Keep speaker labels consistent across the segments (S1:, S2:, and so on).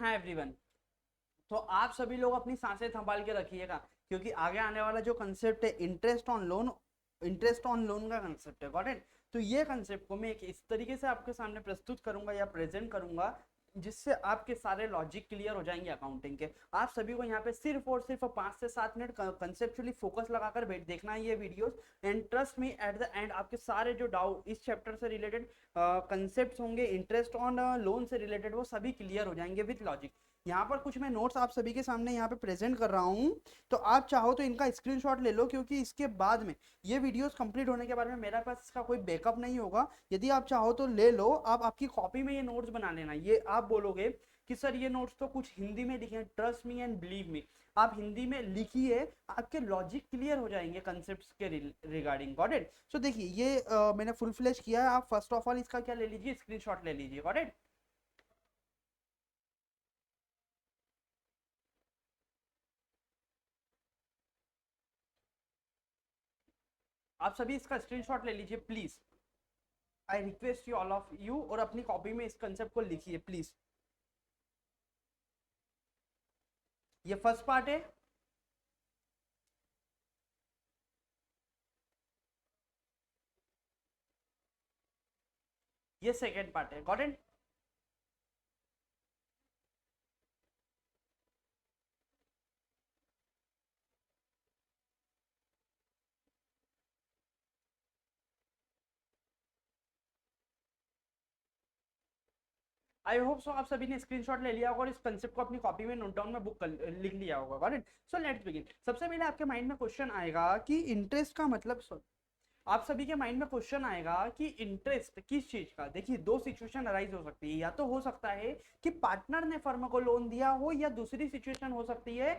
S1: Hi everyone. तो आप सभी लोग अपनी सांसें संभाल के रखिएगा, क्योंकि आगे आने वाला जो कंसेप्ट है इंटरेस्ट ऑन लोन का कंसेप्ट है। Got it. तो ये कंसेप्ट को मैं एक इस तरीके से आपके सामने प्रस्तुत करूंगा या प्रेजेंट करूंगा जिससे आपके सारे लॉजिक क्लियर हो जाएंगे अकाउंटिंग के। आप सभी को यहाँ पे सिर्फ और सिर्फ 5 से 7 मिनट कंसेप्चुअली फोकस लगाकर बैठ देखना है ये videos. And trust me, at the end आपके सारे जो डाउट इस चैप्टर से रिलेटेड कंसेप्ट होंगे, इंटरेस्ट ऑन लोन से रिलेटेड, वो सभी क्लियर हो जाएंगे विद लॉजिक। यहाँ पर कुछ मैं नोट्स आप सभी के सामने यहाँ पे प्रेजेंट कर रहा हूँ, तो आप चाहो तो इनका स्क्रीनशॉट ले लो, क्योंकि इसके बाद में ये वीडियोस कंप्लीट होने के बाद में मेरे पास इसका कोई बैकअप नहीं होगा। यदि आप चाहो तो ले लो, आप आपकी कॉपी में ये नोट्स बना लेना। ये आप बोलोगे कि सर ये नोट्स तो कुछ हिंदी में लिखे हैं, trust me and believe me, आप हिंदी में लिखिए, आपके लॉजिक क्लियर हो जाएंगे कंसेप्ट्स के रिगार्डिंग। Got it. सो देखिए ये मैंने फुल फ्लैश किया है। आप फर्स्ट ऑफ ऑल इसका क्या ले लीजिए, स्क्रीनशॉट ले लीजिए। Got it. आप सभी इसका स्क्रीनशॉट ले लीजिए please. I request you all of you, और अपनी कॉपी में इस कंसेप्ट को लिखिए प्लीज। ये फर्स्ट पार्ट है। ये सेकेंड पार्ट है। Got it. I hope so आप सभी ने स्क्रीनशॉट ले लिया होगा और इस कंसेप्ट को अपनी कॉपी में नोट डाउन में बुक कर लिख लिया होगा। Got it. So let's begin. सबसे पहले आपके माइंड में क्वेश्चन आएगा कि इंटरेस्ट का मतलब, आप सभी के माइंड में क्वेश्चन आएगा कि इंटरेस्ट किस चीज का। देखिए दो सिचुएशन अराइज हो सकती है, या तो हो सकता है कि पार्टनर ने फर्म को लोन दिया हो, या दूसरी सिचुएशन हो सकती है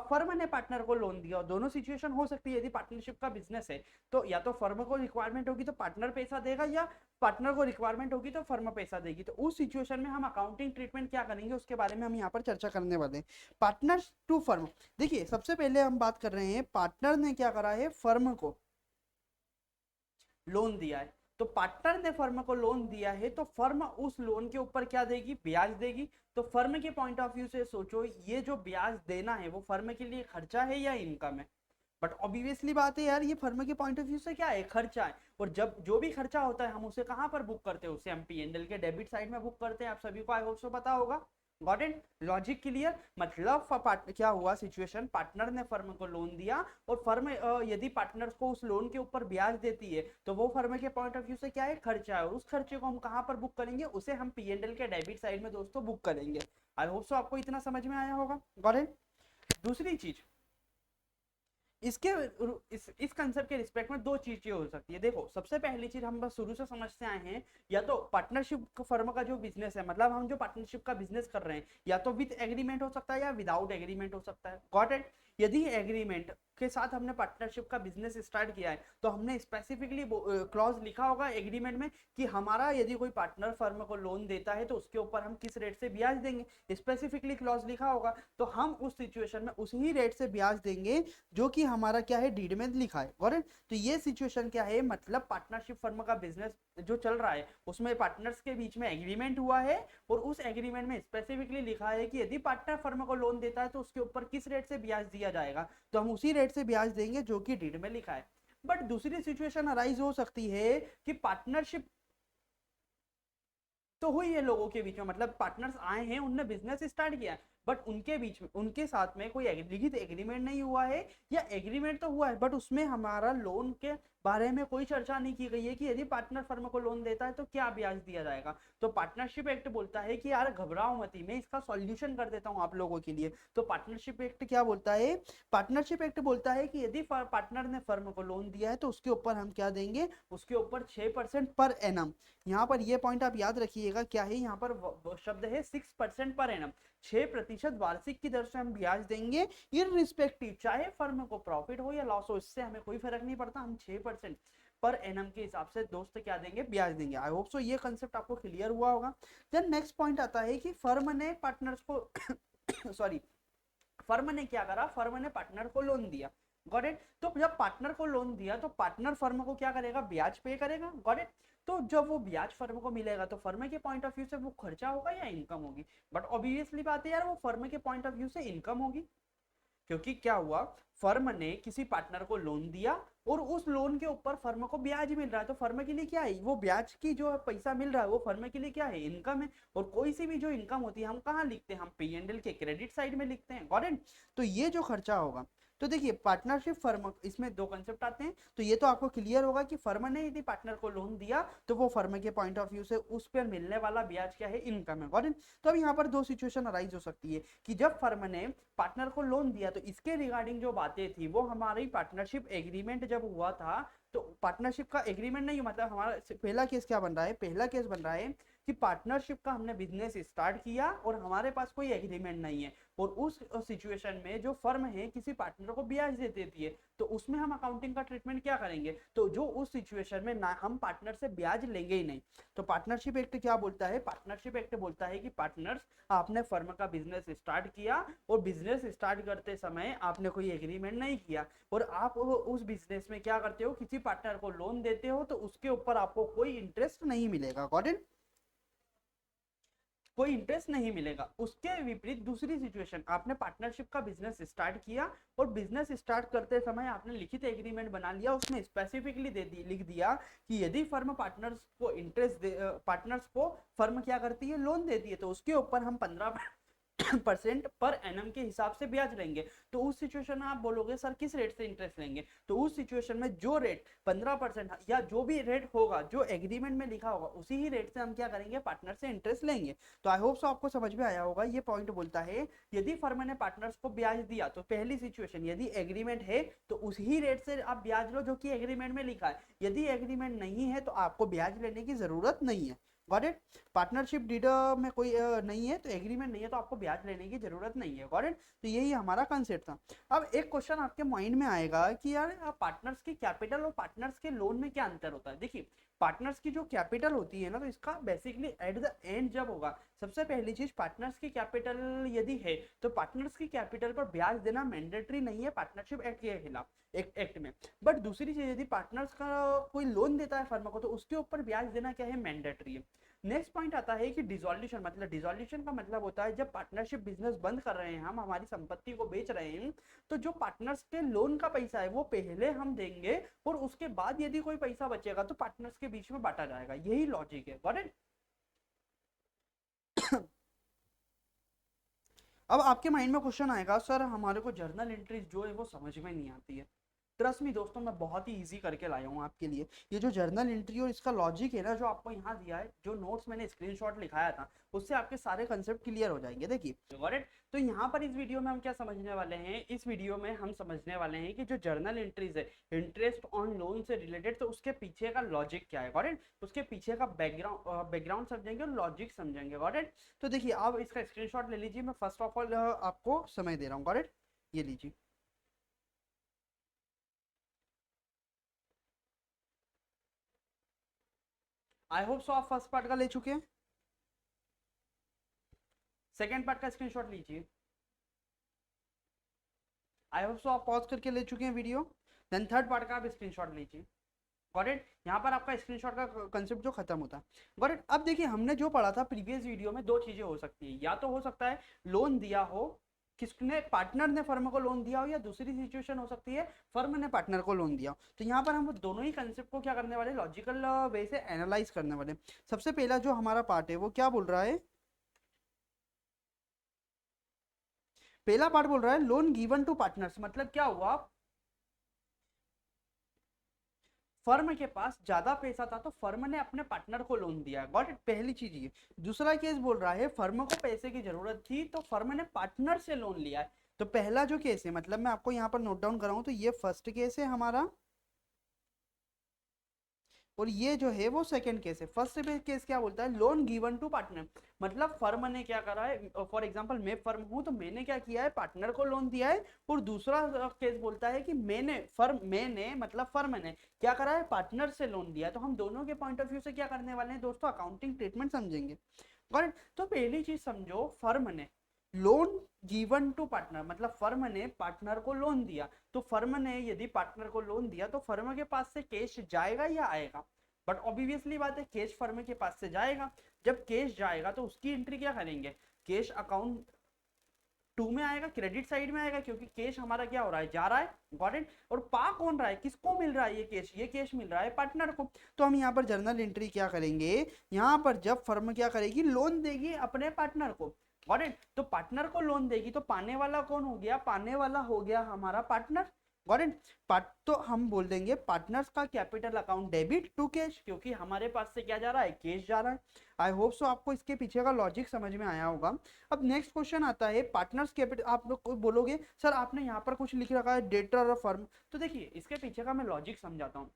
S1: फर्म ने पार्टनर को लोन दिया हो। दोनों सिचुएशन हो सकती है। यदि पार्टनरशिप का बिजनेस है तो या तो फर्म को रिक्वायरमेंट होगी तो पार्टनर पैसा देगा, या पार्टनर को रिक्वायरमेंट होगी तो फर्म पैसा देगी। तो उस सिचुएशन में हम अकाउंटिंग ट्रीटमेंट क्या करेंगे उसके बारे में हम यहाँ पर चर्चा करने वाले हैं। Partner to firm. देखिए सबसे पहले हम बात कर रहे हैं, पार्टनर ने क्या करा है, फर्म को लोन दिया है। तो पार्टनर ने फर्म को लोन दिया है तो फर्म उस लोन के ऊपर क्या देगी, ब्याज देगी। तो फर्म के पॉइंट ऑफ व्यू से सोचो, ये जो ब्याज देना है वो फर्म के लिए खर्चा है या इनकम है। बट ऑब्वियसली बात है यार, ये फर्म के पॉइंट ऑफ व्यू से क्या है, खर्चा है। और जब जो भी खर्चा होता है हम उसे कहां पर बुक करते हैं, उसे हम पी&एल के डेबिट साइड में बुक करते हैं। आप सभी को आई होप सो पता होगा। Got it. Logic clear. मतलब क्या हुआ सिचुएशन, पार्टनर ने फर्म को लोन दिया और फर्म यदि पार्टनर्स को उस लोन के ऊपर ब्याज देती है तो वो फर्म के पॉइंट ऑफ व्यू से क्या है, खर्चा है। और उस खर्चे को हम कहां पर बुक करेंगे, उसे हम पी&एल के डेबिट साइड में दोस्तों बुक करेंगे। आई होप सो आपको इतना समझ में आया होगा। Got it. दूसरी चीज, इसके इस कंसेप्ट के रिस्पेक्ट में दो चीजें हो सकती है। देखो सबसे पहली चीज हम बस शुरू से समझते आए हैं, या तो पार्टनरशिप फर्म का जो बिजनेस है, मतलब हम जो पार्टनरशिप का बिजनेस कर रहे हैं, या तो विद एग्रीमेंट हो सकता है या विदाउट एग्रीमेंट हो सकता है। Got it. यदि एग्रीमेंट के साथ हमने पार्टनरशिप का बिजनेस स्टार्ट किया है तो हमने स्पेसिफिकली क्लॉज लिखा होगा एग्रीमेंट में कि हमारा यदि कोई पार्टनर फर्म को लोन देता है तो उसके ऊपर हम किस रेट से ब्याज देंगे, स्पेसिफिकली क्लॉज लिखा होगा। तो हम उस सिचुएशन में उसी रेट से ब्याज देंगे जो कि हमारा क्या है, डीड में लिखा है। Got it. तो ये सिचुएशन क्या है, मतलब पार्टनरशिप फर्म का बिजनेस जो चल रहा है उसमें पार्टनर्स के बीच में एग्रीमेंट हुआ है, और उस एग्रीमेंट में स्पेसिफिकली लिखा है कि यदि पार्टनर फर्म को लोन देता है तो उसके ऊपर किस रेट से ब्याज दिया जाएगा, तो हम उसी रेट से ब्याज देंगे जो कि डीड में लिखा है। बट दूसरी सिचुएशन अराइज हो सकती है कि पार्टनरशिप तो हुई है लोगों के बीच में, मतलब पार्टनर्स आए हैं, उनने बिजनेस स्टार्ट किया है, बट उनके बीच में उनके साथ में कोई लिखित एग्रीमेंट नहीं हुआ है, या एग्रीमेंट तो हुआ है बट उसमें हमारा लोन के बारे में कोई चर्चा नहीं की गई है कि यदि पार्टनर फर्म को लोन देता है तो क्या ब्याज दिया जाएगा। तो पार्टनरशिप एक्ट बोलता है कि यार घबराओ मत, मैं इसका सॉल्यूशन कर देता हूं आप लोगों के लिए। तो पार्टनरशिप एक्ट क्या बोलता है, पार्टनरशिप एक्ट बोलता है कि यदि पार्टनर ने फर्म को लोन दिया है तो उसके ऊपर हम क्या देंगे, उसके ऊपर 6% पर एनम। यहाँ पर ये पॉइंट आप याद रखिएगा, क्या है यहाँ पर शब्द है 6% पर एनम, 6% वार्षिक की दर से हम ब्याज देंगे, इररिस्पेक्टिव चाहे फर्म को प्रॉफिट हो या लॉस हो, इससे हमें कोई फर्क नहीं पड़ता। हम 6% पर एनम के हिसाब से दोस्त क्या देंगे, ब्याज देंगे। आई होप सो ये कंसेप्ट आपको क्लियर हुआ होगा। देन नेक्स्ट पॉइंट आता है कि फर्म ने पार्टनर्स को सॉरी, फर्म ने क्या करा, फर्म ने पार्टनर को लोन दिया। Got it. तो जब पार्टनर को लोन दिया तो पार्टनर फर्म को क्या करेगा, ब्याज पे करेगा, गॉट इट। तो जब वो ब्याज फर्म को मिलेगा तो फर्म के पॉइंट ऑफ व्यू से वो खर्चा होगा या इनकम होगी? बट ऑब्वियसली बात है यार, वो फर्म के पॉइंट ऑफ व्यू से इनकम होगी, क्योंकि क्या हुआ, फर्म ने किसी पार्टनर को लोन दिया और उस लोन के ऊपर फर्म को ब्याज मिल रहा है, तो फर्म के लिए क्या है, वो ब्याज की जो पैसा मिल रहा है वो फर्म के लिए क्या है, इनकम है। और कोई सी भी जो इनकम होती है हम कहाँ लिखते हैं, हम P&L के क्रेडिट साइड में लिखते हैं, गॉट इट। तो ये जो खर्चा होगा, तो देखिए पार्टनरशिप फर्म, इसमें दो कंसेप्ट आते हैं। तो ये तो आपको क्लियर होगा कि फर्म ने यदि पार्टनर को लोन दिया तो वो फर्म के पॉइंट ऑफ व्यू से उस पर मिलने वाला ब्याज क्या है, इनकम है, गॉट इट। तो अब यहाँ पर दो सिचुएशन अराइज हो सकती है कि जब फर्म ने पार्टनर को लोन दिया तो इसके रिगार्डिंग जो बातें थी वो हमारी पार्टनरशिप एग्रीमेंट जब हुआ था, तो पार्टनरशिप का एग्रीमेंट नहीं, मतलब हमारा पहला केस क्या बन रहा है, पहला केस बन रहा है कि पार्टनरशिप का हमने बिजनेस स्टार्ट किया और हमारे पास कोई एग्रीमेंट नहीं है, और उस सिचुएशन में जो फर्म है किसी पार्टनर को ब्याज दे देती है, तो उसमें हम अकाउंटिंग का ट्रीटमेंट क्या करेंगे, तो जो उस सिचुएशन में ना हम पार्टनर से ब्याज लेंगे ही नहीं। तो पार्टनरशिप एक्ट क्या बोलता है, पार्टनरशिप एक्ट बोलता है कि पार्टनर्स, आपने फर्म का बिजनेस स्टार्ट किया और बिजनेस स्टार्ट करते समय आपने कोई एग्रीमेंट नहीं किया, और आप उस बिजनेस में क्या करते हो, किसी पार्टनर को लोन देते हो, तो उसके ऊपर आपको कोई इंटरेस्ट नहीं मिलेगा, गॉट इट, कोई इंटरेस्ट नहीं मिलेगा। उसके विपरीत दूसरी सिचुएशन, आपने पार्टनरशिप का बिजनेस स्टार्ट किया और बिजनेस स्टार्ट करते समय आपने लिखित एग्रीमेंट बना लिया, उसमें स्पेसिफिकली लिख दिया कि यदि फर्म पार्टनर्स को पार्टनर्स को फर्म क्या करती है, लोन देती है, तो उसके ऊपर हम 15% पर एनम के हिसाब से ब्याज लेंगे। तो उस सिचुएशन में आप बोलोगे सर किस रेट से इंटरेस्ट लेंगे, तो उस सिचुएशन में जो रेट 15% या जो भी रेट होगा जो एग्रीमेंट में लिखा होगा उसी ही रेट से हम क्या करेंगे, पार्टनर से इंटरेस्ट लेंगे। तो आई होप सो आपको समझ में आया होगा। ये पॉइंट बोलता है यदि फर्म ने पार्टनर्स को ब्याज दिया तो पहली सिचुएशन, यदि एग्रीमेंट है तो उसी रेट से आप ब्याज लो जो कि एग्रीमेंट में लिखा है, यदि एग्रीमेंट नहीं है तो आपको ब्याज लेने की जरूरत नहीं है, गॉट इट। पार्टनरशिप डीड में कोई नहीं है, तो एग्रीमेंट नहीं है, तो आपको ब्याज लेने की जरूरत नहीं है, गॉट इट। तो यही हमारा कंसेप्ट था। अब एक क्वेश्चन आपके माइंड में आएगा कि यार पार्टनर्स की कैपिटल और पार्टनर्स के लोन में क्या अंतर होता है। देखिए पार्टनर्स की जो कैपिटल होती है ना, तो इसका बेसिकली एट द एंड जब होगा, सबसे पहली चीज पार्टनर्स की कैपिटल यदि है तो पार्टनर्स की कैपिटल पर ब्याज देना मैंडेटरी नहीं है पार्टनरशिप एक्ट के खिलाफ, एक्ट में। बट दूसरी चीज, यदि पार्टनर्स का कोई लोन देता है फर्म को तो उसके ऊपर ब्याज देना क्या है, मैंडेटरी है। नेक्स्ट पॉइंट आता है कि डिसॉल्यूशन, मतलब डिसॉल्यूशन का मतलब होता है जब पार्टनरशिप बिजनेस बंद कर रहे हैं, हम हमारी संपत्ति को बेच रहे हैं, तो जो पार्टनर्स के लोन का पैसा है वो पहले हम देंगे और उसके बाद यदि कोई पैसा बचेगा तो पार्टनर्स के बीच में बांटा जाएगा, यही लॉजिक है, गॉट इट। अब आपके माइंड में क्वेश्चन आएगा सर हमारे को जर्नल एंट्रीज जो है वो समझ में नहीं आती है। ट्रस्ट मी दोस्तों, मैं बहुत ही इजी करके लाया हूँ आपके लिए। ये जो जर्नल एंट्री और इसका लॉजिक है ना, जो आपको यहाँ दिया है, जो नोट्स मैंने स्क्रीनशॉट लिखाया था उससे आपके सारे कंसेप्ट क्लियर हो जाएंगे। देखिए गॉट इट। तो यहाँ पर इस वीडियो में हम क्या समझने वाले हैं, इस वीडियो में हम समझने वाले हैं कि जो जर्नल एंट्रीज है इंटरेस्ट ऑन लोन से रिलेटेड, तो उसके पीछे का लॉजिक क्या है, गॉट इट। उसके पीछे का बैकग्राउंड समझेंगे और लॉजिक समझेंगे, गॉट इट। तो देखिए आप इसका स्क्रीनशॉट ले लीजिए, मैं फर्स्ट ऑफ ऑल आपको समय दे रहा हूँ, गॉट इट। ये लीजिए। आई होप सो आप फर्स्ट पार्ट का ले चुके हैं, सेकेंड पार्ट का स्क्रीनशॉट लीजिए। आई होप सो आप पॉज करके ले चुके हैं वीडियो, देन थर्ड पार्ट का आप स्क्रीनशॉट लीजिए, गॉट इट। यहाँ पर आपका स्क्रीनशॉट का कंसेप्ट जो खत्म होता है, गॉट इट। अब देखिए हमने जो पढ़ा था प्रीवियस वीडियो में, दो चीजें हो सकती है, या तो हो सकता है लोन दिया हो, किसने, पार्टनर ने फर्म को लोन दिया हो, या दूसरी सिचुएशन हो सकती है फर्म ने पार्टनर को लोन दिया हो। तो यहाँ पर हम दोनों ही कंसेप्ट को क्या करने वाले, लॉजिकल वे से एनालाइज करने वाले। सबसे पहला जो हमारा पार्ट है वो क्या बोल रहा है, पहला पार्ट बोल रहा है लोन गिवन टू पार्टनर्स, मतलब क्या हुआ, फर्म के पास ज्यादा पैसा था तो फर्म ने अपने पार्टनर को लोन दिया, गॉट इट, पहली चीज ये। दूसरा केस बोल रहा है फर्म को पैसे की जरूरत थी तो फर्म ने पार्टनर से लोन लिया है। तो पहला जो केस है, मतलब मैं आपको यहाँ पर नोट डाउन कराऊं तो ये फर्स्ट केस है हमारा, और ये जो है वो सेकंड केस है। फर्स्ट केस क्या बोलता है, लोन गिवन टू पार्टनर, मतलब फर्म ने क्या करा है, फॉर एग्जांपल मैं फर्म हूं तो मैंने क्या किया है, पार्टनर को लोन दिया है। और दूसरा केस बोलता है कि मैंने मतलब फर्म ने क्या करा है, पार्टनर से लोन दिया। तो हम दोनों के पॉइंट ऑफ व्यू से क्या करने वाले हैं दोस्तों, अकाउंटिंग ट्रीटमेंट समझेंगे। और तो पहली चीज समझो, फर्म ने लोन गिवन टू पार्टनर मतलब फर्म ने पार्टनर को लोन दिया, तो फर्म ने यदि पार्टनर को लोन दिया तो फर्म के पास से कैश जाएगा या आएगा? बट ऑब्वियसली बात है कैश फर्म के पास से जाएगा। जब कैश जाएगा तो उसकी एंट्री क्या करेंगे? कैश अकाउंट 2 में आएगा, क्रेडिट साइड में आएगा, क्योंकि कैश हमारा क्या हो रहा है? जा रहा है। Got it? और पा कौन रहा है? किसको मिल रहा है ये कैश? ये कैश मिल रहा है पार्टनर को। तो हम यहाँ पर जर्नल एंट्री क्या करेंगे? यहाँ पर जब फर्म क्या करेगी? लोन देगी अपने पार्टनर को। Got it? तो पार्टनर को लोन देगी तो पाने वाला कौन हो गया? पाने वाला हो गया हमारा पार्टनर। Got it? तो हम बोल देंगे पार्टनर्स का capital account debit to cash, क्योंकि हमारे पास से क्या जा रहा है? कैश जा रहा है। आई होप सो आपको इसके पीछे का लॉजिक समझ में आया होगा। अब नेक्स्ट क्वेश्चन आता है पार्टनर्स कैपिटल। आप लोग कोई बोलोगे सर आपने यहाँ पर कुछ लिख रखा है डेटर और फर्म, तो देखिए इसके पीछे का मैं लॉजिक समझाता हूँ।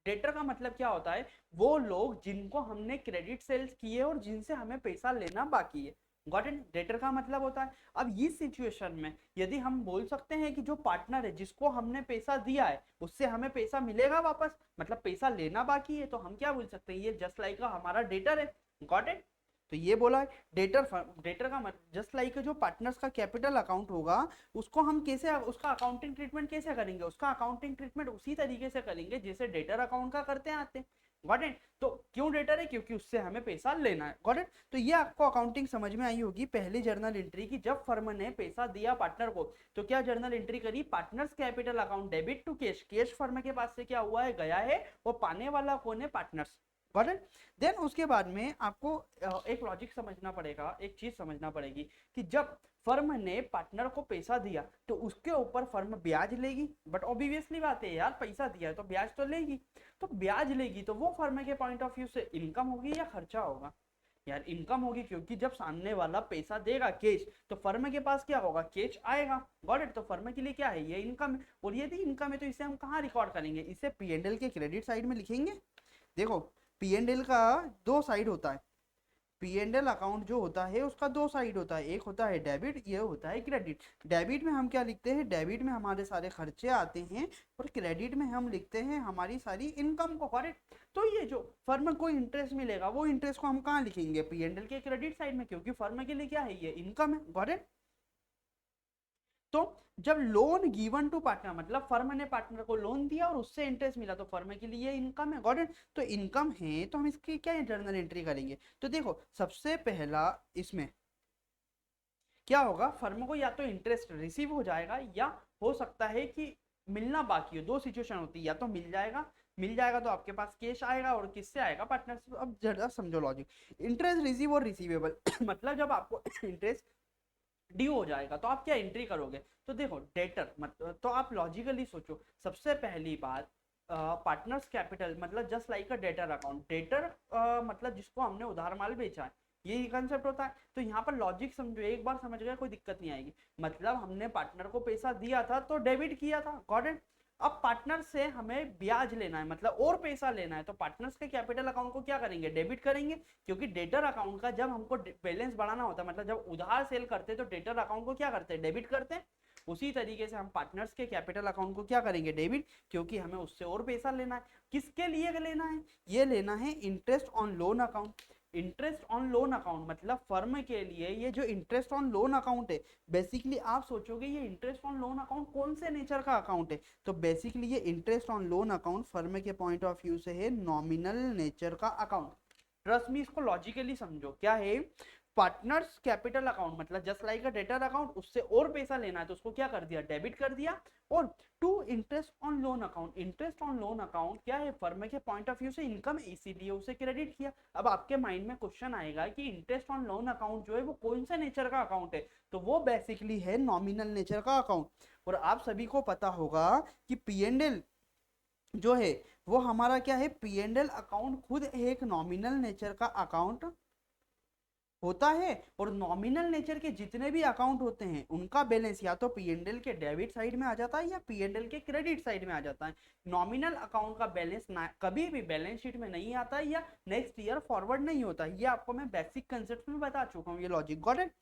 S1: डेटर का मतलब क्या होता है? वो लोग जिनको हमने क्रेडिट सेल्स किए और जिनसे हमें पैसा लेना बाकी है। Got it? डेटर का मतलब होता है। अब इस सिचुएशन में यदि हम बोल सकते हैं कि जो पार्टनर है जिसको हमने पैसा दिया है उससे हमें पैसा मिलेगा वापस, मतलब पैसा लेना बाकी है, तो हम क्या बोल सकते हैं? ये जस्ट लाइक हमारा डेटर है। Got it? तो ये बोला है डेटर। डेटर का मतलब जस्ट लाइक जो पार्टनर्स का कैपिटल अकाउंट होगा उसको हम कैसे, उसका अकाउंटिंग ट्रीटमेंट कैसे करेंगे? उसका अकाउंटिंग ट्रीटमेंट उसी तरीके से करेंगे जैसे डेटर अकाउंट का करते आते हैं। Got it? तो क्यों डेटर है? क्योंकि उससे हमें पैसा लेना है। Got it? तो ये आपको अकाउंटिंग समझ में आई होगी पहली जर्नल एंट्री की। जब फर्म ने पैसा दिया पार्टनर को तो क्या जर्नल एंट्री करी? Partners capital account debit to cash. Cash firm के पास से क्या हुआ है? गया है। और पाने वाला कौन है? पार्टनर्स। Got it? देन उसके बाद में आपको एक लॉजिक समझना पड़ेगा, एक चीज समझना पड़ेगी कि जब फर्म ने पार्टनर को पैसा दिया तो उसके ऊपर फर्म ब्याज लेगी। बट ऑब्वियसली बात है यार, पैसा दिया है तो ब्याज तो लेगी। तो ब्याज लेगी तो वो फर्म के पॉइंट ऑफ व्यू से इनकम होगी या खर्चा होगा? यार इनकम होगी, क्योंकि जब सामने वाला पैसा देगा कैश तो फर्म के पास क्या होगा? कैश आएगा। Got it? तो फर्म के लिए क्या है? ये इनकम है। और यदि इनकम है तो इसे हम कहाँ रिकॉर्ड करेंगे? इसे P&L के क्रेडिट साइड में लिखेंगे। देखो P&L का दो साइड होता है। P&L अकाउंट जो होता है उसका दो साइड होता है, एक होता है डेबिट, ये होता है क्रेडिट। डेबिट में हम क्या लिखते हैं? डेबिट में हमारे सारे खर्चे आते हैं और क्रेडिट में हम लिखते हैं हमारी सारी इनकम को। करेक्ट? तो ये जो फर्म को इंटरेस्ट मिलेगा वो इंटरेस्ट को हम कहाँ लिखेंगे? P&L के क्रेडिट साइड में, क्योंकि फर्म के लिए क्या है? ये इनकम है। Got it? तो जब लोन गिवन टू पार्टनर मतलब फर्म ने पार्टनर को लोन दिया और उससे इंटरेस्ट मिला तो फर्म के लिए इनकम है। Got it? तो इनकम है तो हम इसकी क्या जर्नल एंट्री करेंगे? तो देखो सबसे पहला इसमें क्या होगा? फर्म को या तो इंटरेस्ट रिसीव हो जाएगा या हो सकता है कि मिलना बाकी हो। दो सिचुएशन होती है, या तो मिल जाएगा तो आपके पास कैश आएगा और किससे आएगा? पार्टनर से। अब जरा समझो लॉजिक। इंटरेस्ट रिसीव और रिसीवेबल मतलब जब आपको इंटरेस्ट ड्यू हो जाएगा तो आप क्या एंट्री करोगे? तो देखो डेटर मतलब, तो आप लॉजिकली सोचो। सबसे पहली बात पार्टनर्स कैपिटल मतलब जस्ट लाइक अ डेटर अकाउंट। डेटर मतलब जिसको हमने उधार माल बेचा है, यही कंसेप्ट होता है। तो यहाँ पर लॉजिक समझो, एक बार समझ गए कोई दिक्कत नहीं आएगी। मतलब हमने पार्टनर को पैसा दिया था तो डेबिट किया था। Got it? अब पार्टनर से हमें ब्याज लेना है मतलब और पैसा लेना है, तो पार्टनर्स के कैपिटल अकाउंट को क्या करेंगे? डेबिट करेंगे। क्योंकि डेटर अकाउंट का जब हमको बैलेंस बढ़ाना होता है, मतलब जब उधार सेल करते हैं तो डेटर अकाउंट को क्या करते हैं? डेबिट करते हैं। उसी तरीके से हम पार्टनर्स के कैपिटल अकाउंट को क्या करेंगे? डेबिट, क्योंकि हमें उससे और पैसा लेना है। किसके लिए लेना है? ये लेना है interest on loan account. Interest on loan account मतलब फर्म के लिए ये जो इंटरेस्ट ऑन लोन अकाउंट है, बेसिकली आप सोचोगे ये इंटरेस्ट ऑन लोन अकाउंट कौन से नेचर का अकाउंट है? तो बेसिकली ये interest on loan account firm के पॉइंट ऑफ व्यू से है नॉमिनल नेचर का अकाउंट। ट्रस्ट मी, इसको लॉजिकली समझो। क्या है? पार्टनर्स कैपिटल अकाउंट मतलब जस्ट लाइक अ डेटर अकाउंट, उससे और पैसा लेना है तो उसको क्या कर दिया? डेबिट कर दिया। और to interest on loan account, interest on loan account क्या है? फर्म के पॉइंट ऑफ व्यू से इनकम, इसीलिए उसे क्रेडिट किया। अब आपके माइंड में क्वेश्चन आएगा कि इंटरेस्ट ऑन लोन अकाउंट जो है वो कौन सा नेचर का अकाउंट है? तो वो बेसिकली है नॉमिनल नेचर का अकाउंट। और आप सभी को पता होगा कि P&L जो है वो हमारा क्या है? P&L अकाउंट खुद एक नॉमिनल नेचर का अकाउंट होता है। और नॉमिनल नेचर के जितने भी अकाउंट होते हैं उनका बैलेंस या तो P&L के डेबिट साइड में आ जाता है या P&L के क्रेडिट साइड में आ जाता है। नॉमिनल अकाउंट का बैलेंस कभी भी बैलेंस शीट में नहीं आता है या नेक्स्ट ईयर फॉरवर्ड नहीं होता। ये आपको मैं बेसिक कंसेप्ट में बता चुका हूँ, ये लॉजिक। Got it?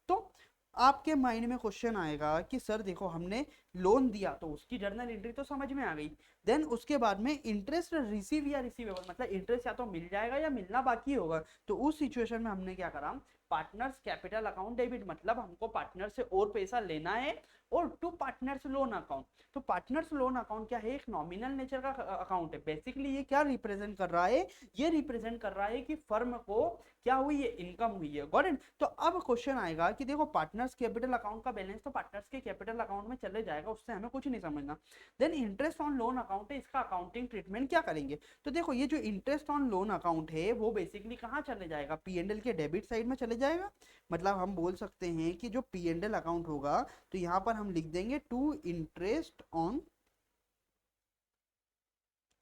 S1: तो आपके माइंड में क्वेश्चन आएगा कि सर देखो हमने लोन दिया तो उसकी जर्नल एंट्री तो समझ में आ गई, देन उसके बाद में इंटरेस्ट रिसीव या रिसीवेबल, मतलब इंटरेस्ट या तो मिल जाएगा या मिलना बाकी होगा। तो उस सिचुएशन में हमने क्या करा, पार्टनर्स कैपिटल अकाउंट डेबिट, मतलब हमको पार्टनर से और पैसा लेना है, और टू पार्टनर्स लोन अकाउंट। तो पार्टनर्स लोन अकाउंट क्या है, एक नॉमिनल नेचर का अकाउंट है। बेसिकली ये क्या रिप्रेजेंट कर रहा है, ये रिप्रेजेंट कर रहा है कि फर्म को क्या हुई है, इनकम हुई है। Got it. तो अब क्वेश्चन आएगा कि देखो पार्टनर्स कैपिटल अकाउंट का बैलेंस तो पार्टनर्स के कैपिटल अकाउंट में चले जाएगा, उससे हमें कुछ नहीं समझना। Then interest on loan account है, इसका अकाउंटिंग ट्रीटमेंट क्या करेंगे। तो देखो ये जो इंटरेस्ट ऑन लोन अकाउंट है वो बेसिकली कहाँ चले जाएगा, पी एंड एल के डेबिट साइड में चले जाएगा। मतलब हम बोल सकते हैं कि जो पी एंड एल अकाउंट होगा तो यहाँ पर हम लिख देंगे टू इंटरेस्ट ऑन,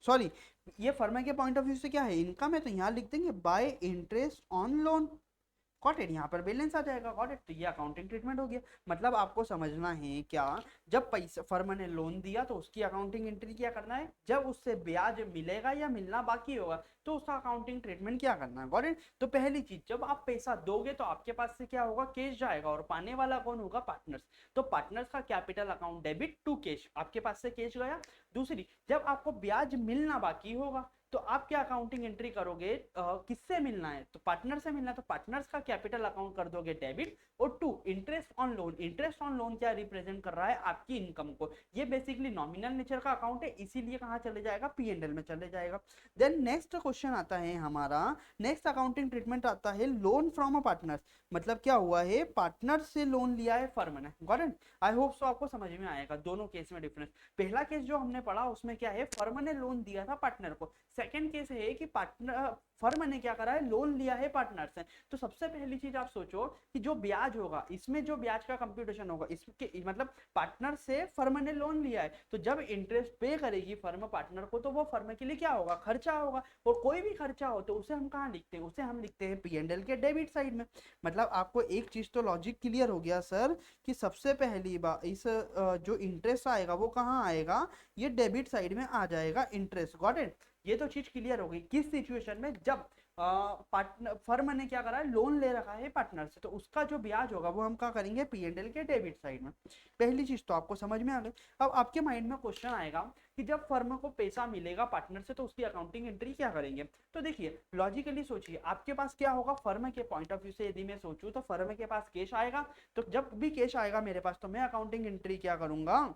S1: सॉरी ये फर्म के पॉइंट ऑफ व्यू से क्या है, इनकम है, तो यहाँ लिख देंगे bye interest on loan. Got it, यहाँ पर बैलेंस आ जाएगा। गॉट इट, तो ये अकाउंटिंग ट्रीटमेंट हो गया। मतलब आपको समझना है क्या, जब पैसा फर्म ने लोन दिया तो उसकी अकाउंटिंग एंट्री क्या करना है, जब उससे ब्याज मिलेगा या मिलना बाकी होगा तो उसका अकाउंटिंग ट्रीटमेंट क्या करना है। Got it. तो पहली चीज, जब आप पैसा दोगे तो आपके पास से क्या होगा, कैश जाएगा, और पाने वाला कौन होगा, पार्टनर्स। तो पार्टनर्स का capital account debit to cash, आपके पास से कैश गया। दूसरी, जब आपको ब्याज मिलना बाकी होगा तो आप क्या अकाउंटिंग एंट्री करोगे, किससे मिलना है, तो पार्टनर से मिलना है, तो पार्टनर्स का कैपिटल अकाउंट कर दोगे डेबिट। और to interest on loan, interest on loan क्या रिप्रेजेंट कर रहा है, आपकी इनकम को। ये बेसिकली नॉमिनल नेचर का अकाउंट है, इसीलिए कहाँ चले जाएगा, पी एंड एल में चले जाएगा। देन नेक्स्ट क्वेश्चन आता है हमारा, नेक्स्ट अकाउंटिंग ट्रीटमेंट आता है लोन फ्रॉम अ पार्टनर। मतलब क्या हुआ है, पार्टनर से लोन लिया है फर्म ने। Got it. I hope so आपको समझ में आएगा दोनों केस में डिफरेंस। पहला केस जो हमने पढ़ा उसमें क्या है, फर्म ने लोन दिया था पार्टनर को। सेकंड केस है कि पार्टनर फर्म ने क्या करा है, लोन लिया है पार्टनर से। तो सबसे पहली चीज आप सोचो कि जो ब्याज होगा, इसमें जो ब्याज का कंप्यूटेशन होगा, इसके मतलब पार्टनर से फर्म ने लोन लिया है, तो जब इंटरेस्ट पे करेगी फर्म पार्टनर को तो वो फर्म के लिए क्या होगा, खर्चा होगा। और कोई भी खर्चा हो तो उसे हम कहाँ लिखते हैं, उसे हम लिखते हैं पी एंड एल के डेबिट साइड में। मतलब आपको एक चीज तो लॉजिक क्लियर हो गया सर, कि सबसे पहली बात इस जो इंटरेस्ट आएगा वो कहाँ आएगा, ये डेबिट साइड में आ जाएगा इंटरेस्ट। Got it. ये तो चीज क्लियर हो गई। किस सिचुएशन में, जब पार्टनर फर्म ने क्या करा है, लोन ले रखा है पार्टनर से, तो उसका जो ब्याज होगा वो हम क्या करेंगे, पी एंड एल के डेबिट साइड में। पहली चीज तो आपको समझ में आ गई। अब आपके माइंड में क्वेश्चन आएगा कि जब फर्म को पैसा मिलेगा पार्टनर से तो उसकी अकाउंटिंग एंट्री क्या करेंगे। तो देखिए लॉजिकली सोचिए, आपके पास क्या होगा, फर्म के पॉइंट ऑफ व्यू से यदि मैं सोचूं तो फर्म के पास कैश आएगा। तो जब भी कैश आएगा मेरे पास तो मैं अकाउंटिंग एंट्री क्या करूंगा,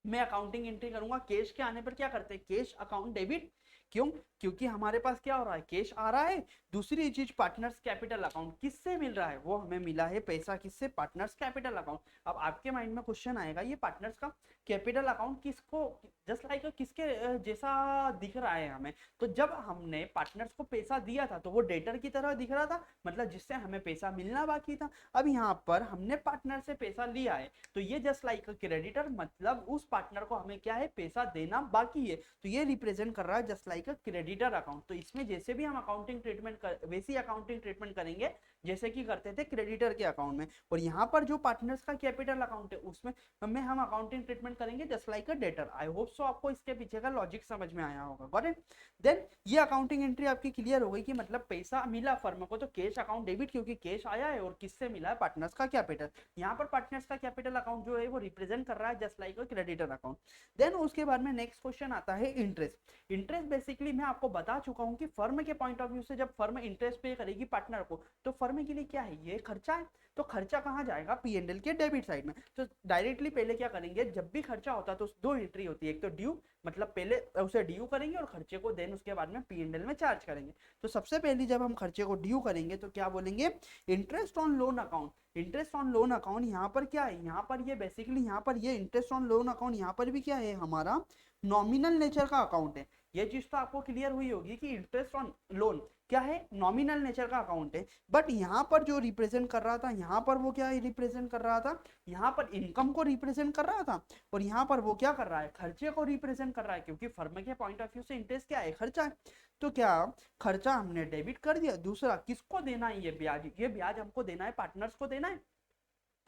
S1: मैं अकाउंटिंग एंट्री करूंगा। कैश के आने पर क्या करते हैं, कैश अकाउंट डेबिट। क्यों, क्योंकि हमारे पास क्या हो रहा है, कैश आ रहा है। दूसरी चीज, पार्टनर्स कैपिटल अकाउंट किससे मिल रहा है, वो हमें मिला है पैसा किससे, पार्टनर्स कैपिटल अकाउंट। अब आपके माइंड में क्वेश्चन आएगा, ये पार्टनर्स का कैपिटल अकाउंट किसको, जस्ट लाइक किसके जैसा दिख रहा है हमें। तो जब हमने पार्टनर्स को पैसा दिया था तो वो डेटर की तरह दिख रहा था, मतलब जिससे हमें पैसा मिलना बाकी था। अब यहाँ पर हमने पार्टनर से पैसा लिया है तो ये जस्ट लाइक क्रेडिटर, मतलब उस पार्टनर को हमें क्या है, पैसा देना बाकी है। तो ये रिप्रेजेंट कर रहा है जस्ट लाइक क्रेडिटर अकाउंट। तो इसमें जैसे भी हम अकाउंटिंग ट्रीटमेंट वैसी अकाउंटिंग ट्रीटमेंट करेंगे जैसे कि करते थे क्रेडिटर के अकाउंट में। और यहाँ पर जो पार्टनर्स का कैपिटल अकाउंट है उसमें हम अकाउंटिंग ट्रीटमेंट करेंगे just like a debtor. I hope so आपको इसके पीछे का लॉजिक समझ में आया होगा। Got it. देन ये अकाउंटिंग एंट्री आपकी क्लियर हो गई कि मतलब पैसा मिला फर्म को तो कैश अकाउंट डेबिट, क्योंकि कैश आया है और किससे मिला है, पार्टनर्स का कैपिटल। यहाँ पर पार्टनर्स का कैपिटल अकाउंट जो है वो रिप्रेजेंट कर रहा है just like a creditor account. Then उसके बाद में नेक्स्ट क्वेश्चन आता है इंटरेस्ट। इंटरेस्ट बेसिकली मैं आपको बता चुका हूँ कि फर्म के पॉइंट ऑफ व्यू से जब फर्म इंटरेस्ट पे करेगी पार्टनर को तो फर्म के लिए क्या है, ये खर्चा है। तो खर्चा कहाँ जाएगा, पी एंड एल के डेबिट साइड में। तो डायरेक्टली पहले क्या करेंगे, जब भी खर्चा होता है तो दो एंट्री होती है, एक तो ड्यू, मतलब पहले उसे ड्यू करेंगे और खर्चे को देन उसके बाद में पी एंड एल में चार्ज करेंगे। तो सबसे पहले जब हम खर्चे को ड्यू करेंगे तो क्या बोलेंगे, interest on loan account. Interest on loan account यहाँ पर क्या है, यहाँ पर ये बेसिकली यहाँ पर ये इंटरेस्ट ऑन लोन अकाउंट यहाँ पर भी क्या है, हमारा नॉमिनल नेचर का अकाउंट है। ये चीज तो आपको क्लियर हुई होगी कि इंटरेस्ट ऑन लोन क्या है, नॉमिनल नेचर का अकाउंट है। बट यहाँ पर जो रिप्रेजेंट कर रहा था, यहाँ पर वो क्या रिप्रेजेंट कर रहा था, यहाँ पर इनकम को रिप्रेजेंट कर रहा था। और यहाँ पर वो क्या कर रहा है, खर्चे को रिप्रेजेंट कर रहा है, क्योंकि फर्म के पॉइंट ऑफ व्यू से इंटरेस्ट क्या है, खर्चा है। तो क्या खर्चा हमने डेबिट कर दिया। दूसरा, किसको देना है ये ब्याज, ये ब्याज हमको देना है, पार्टनर्स को देना है।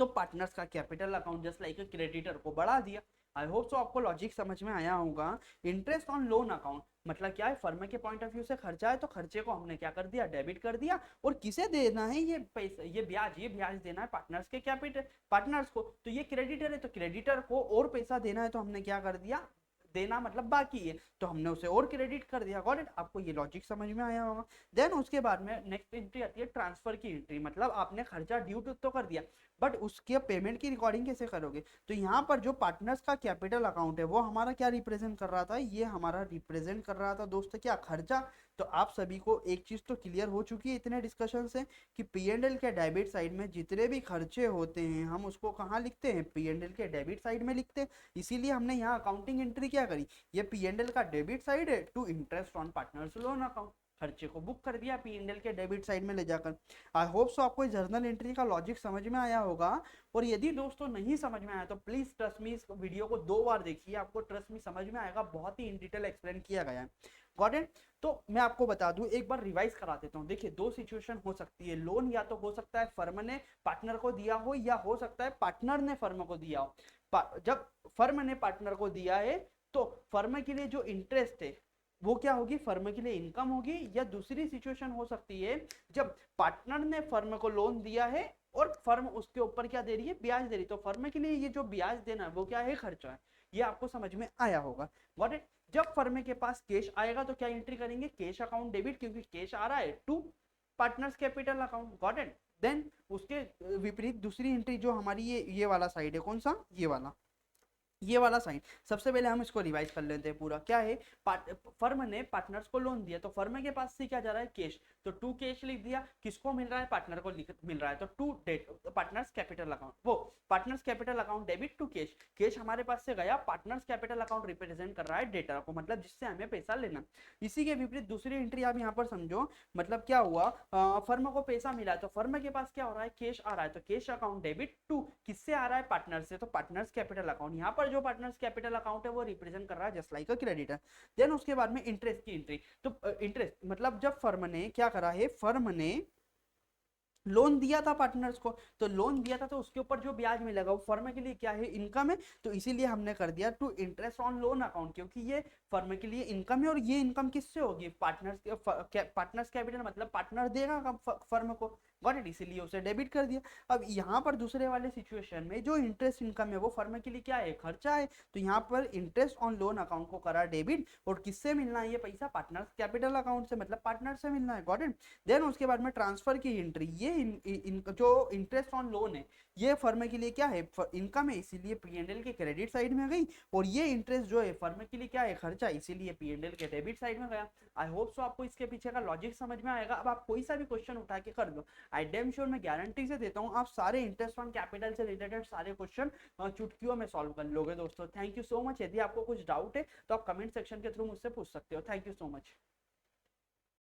S1: तो पार्टनर्स का capital account just like creditor को बढ़ा दिया। आई होप सो आपको लॉजिक समझ में आया होगा। इंटरेस्ट ऑन लोन अकाउंट मतलब क्या है, फर्म के पॉइंट ऑफ व्यू से खर्चा है तो खर्चे को हमने क्या कर दिया, डेबिट कर दिया। और किसे देना है ये पैसा, ये ब्याज देना है पार्टनर्स के कैपिटल, पार्टनर्स को। तो ये क्रेडिटर है तो क्रेडिटर को और पैसा देना है तो हमने क्या कर दिया, देना मतलब बाकी है, तो हमने उसे और क्रेडिट कर दिया। Got it? आपको ये लॉजिक समझ में आया होगा। देन उसके बाद में नेक्स्ट एंट्री आती है ट्रांसफर की एंट्री, मतलब आपने खर्चा ड्यू टू तो कर दिया, बट उसके पेमेंट की रिकॉर्डिंग कैसे करोगे? तो यहाँ पर जो पार्टनर्स का कैपिटल अकाउंट है वो हमारा क्या रिप्रेजेंट कर रहा था? ये हमारा रिप्रेजेंट कर रहा था दोस्तों क्या? खर्चा। तो आप सभी को एक चीज तो क्लियर हो चुकी है इतने डिस्कशन से कि P&L के डेबिट साइड में जितने भी खर्चे होते हैं हम उसको कहाँ लिखते हैं? P&L के डेबिट साइड में लिखते हैं। इसीलिए हमने यहाँ अकाउंटिंग एंट्री क्या करी? ये P&L का डेबिट साइड है to interest on partners loan account, खर्चे को बुक कर दिया P&L के डेबिट साइड में ले जाकर। आई होप सो आपको जर्नल एंट्री का लॉजिक समझ में आया होगा। और यदि दोस्तों नहीं समझ में आया तो प्लीज ट्रस्ट मी, इस वीडियो को 2 बार देखिए, आपको ट्रस्ट मी समझ में आएगा, बहुत ही इन डिटेल एक्सप्लेन किया गया है। Got it? तो मैं आपको बता दूं, एक बार रिवाइज करा देता हूं। देखिए, 2 सिचुएशन हो सकती है। लोन या तो हो सकता है फर्म ने पार्टनर को दिया हो, या हो सकता है पार्टनर ने फर्म को दिया हो। जब फर्म ने पार्टनर को दिया है तो फर्म के लिए जो इंटरेस्ट है वो क्या होगी? फर्म के लिए इनकम होगी। या दूसरी सिचुएशन हो सकती है जब पार्टनर ने फर्म को लोन दिया है और फर्म उसके ऊपर क्या दे रही है? ब्याज दे रही है। तो फर्म के लिए ये जो ब्याज देना है वो क्या है? खर्चा है। ये आपको समझ में आया होगा। Got it? जब फर्म के पास कैश आएगा तो क्या एंट्री करेंगे? कैश अकाउंट डेबिट, क्योंकि कैश आ रहा है to partners capital account. Got it? Then उसके विपरीत दूसरी एंट्री जो हमारी ये वाला साइड है, कौन सा? ये वाला साइन। सबसे पहले हम इसको रिवाइज कर लेते हैं पूरा। क्या है? फर्म ने पार्टनर्स को लोन दिया, तो फर्म के पास से क्या जा रहा है? कैश। तो टू कैश लिख दिया। किसको मिल रहा है? पार्टनर को मिल रहा है। तो to date partners capital account, वो partners capital account debit to cash. Cash हमारे पास से गया, पार्टनर्स कैपिटल अकाउंट रिप्रेजेंट कर रहा है डेटर को, मतलब जिससे हमें पैसा लेना। इसी के विपरीत दूसरी एंट्री आप यहाँ पर समझो, मतलब क्या हुआ? फर्म को पैसा मिला तो फर्म के पास क्या हो रहा है? कैश आ रहा है। तो कैश अकाउंट डेबिट टू किससे आ रहा है? पार्टनर से। तो पार्टनर्स कैपिटल अकाउंट, यहाँ पर जो पार्टनर्स कैपिटल अकाउंट है वो रिप्रेजेंट कर रहा है just like a creditor. Then उसके बाद में इंटरेस्ट की एंट्री। तो इंटरेस्ट मतलब जब फर्म ने क्या करा है? फर्म ने लोन दिया था पार्टनर्स को, तो लोन दिया था तो उसके ऊपर जो ब्याज मिलेगा वो फर्म के लिए क्या है? इनकम है। तो इसीलिए हमने कर दिया to interest on loan account, क्योंकि ये फर्म के लिए इनकम है। और ये इनकम किससे होगी? पार्टनर्स कैपिटल, मतलब पार्टनर देगा फर्म को। Got it? इसीलिए उसे डेबिट कर दिया। अब यहाँ पर दूसरे वाले सिचुएशन में जो इंटरेस्ट इनकम है वो फर्म के लिए क्या है? खर्चा है। तो यहाँ पर इंटरेस्ट ऑन लोन अकाउंट को करा डेबिट, और किससे मिलना है ये पैसा? पार्टनर्स कैपिटल अकाउंट से, मतलब पार्टनर से मिलना है। Got it? देन उसके बाद में ट्रांसफर की एंट्री। ये जो इंटरेस्ट ऑन लोन है ये फर्म के लिए क्या है? इनकम है, इसीलिए P&L के क्रेडिट साइड में गई। और ये इंटरेस्ट जो है फर्म के लिए क्या है? खर्चा, इसीलिए P&L के डेबिट साइड में गया। आई होप सो आपको इसके पीछे का लॉजिक समझ में आएगा। अब आप कोई सा भी क्वेश्चन उठा के कर दो, आई डेम श्योर, मैं गारंटी से देता हूँ आप सारे इंटरेस्ट ऑन कैपिटल से रिलेटेड सारे क्वेश्चन चुटकियों में सॉल्व कर लोगे दोस्तों। Thank you so much. यदि आपको कुछ डाउट है तो आप कमेंट सेक्शन के थ्रू मुझसे पूछ सकते हो। Thank you so much.